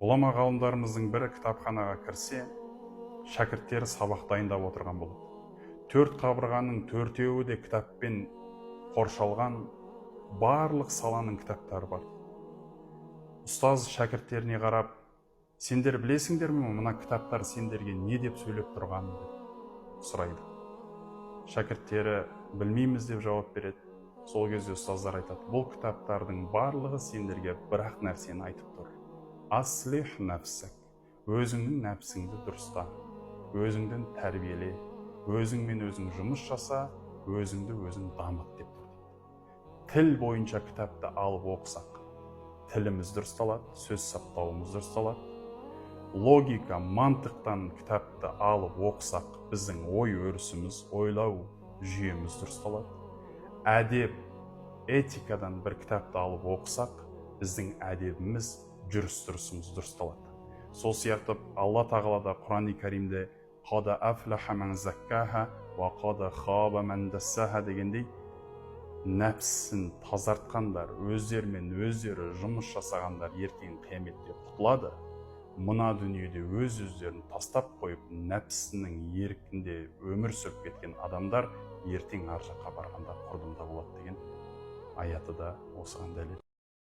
Ғұлама ғалымдарымыздың бірі кітапханаға кірсе, шәкірттері сабақ дайындап отырған болады. Төрт қабырғаның төртеуі де кітаппен қоршалған, барлық саланың кітаптары бар. Ұстаз шәкірттеріне қарап, сендер білесіңдер ме, мына кітаптар сендерге не деп сөйлеп тұрғанын деп сұрайды. Шәкірттері білмейміз деп жауап береді. Сол кезде ұстаздар айтады, бұл кітаптардың барлығы сендерге бір-ақ нәрсені айтып тұр. Аслих нәфсік, өзіңнің нәпсіңді дұрыста, өзіңден тәрбиеле, өзіңмен өзің жұмыс жаса, өзіңді өзің дамыт деп тұр. Тіл бойынша кітапты алып оқысақ, тіліміз дұрысталады, сөз саптауымыз дұрысталады. Логика, мантықтан кітапты алып оқысақ, біздің ой өрісіміз, ойлау жүйеміз дұрысталады. Әдеп, этикадан бір кітапты алып оқысақ, біздің әдебіміз, жүріс-тұрысымыз дұрысталады. Сол сияқты Алла тағала Құран-ы Каримде «Қада афлаха ман заккаха ва қада хаба ман дасаха» дегендей, нәпсін тазартқандар, өздерімен өздері жұмыс жасағандар ертең қияметте құтылады. Мына дүниеде өз-өздерін тастап қойып, нәпсінің еркінде өмір сүріп кеткен адамдар ертең ар жаққа барғанда құрдымда болады деген аяты да осыған дәлел.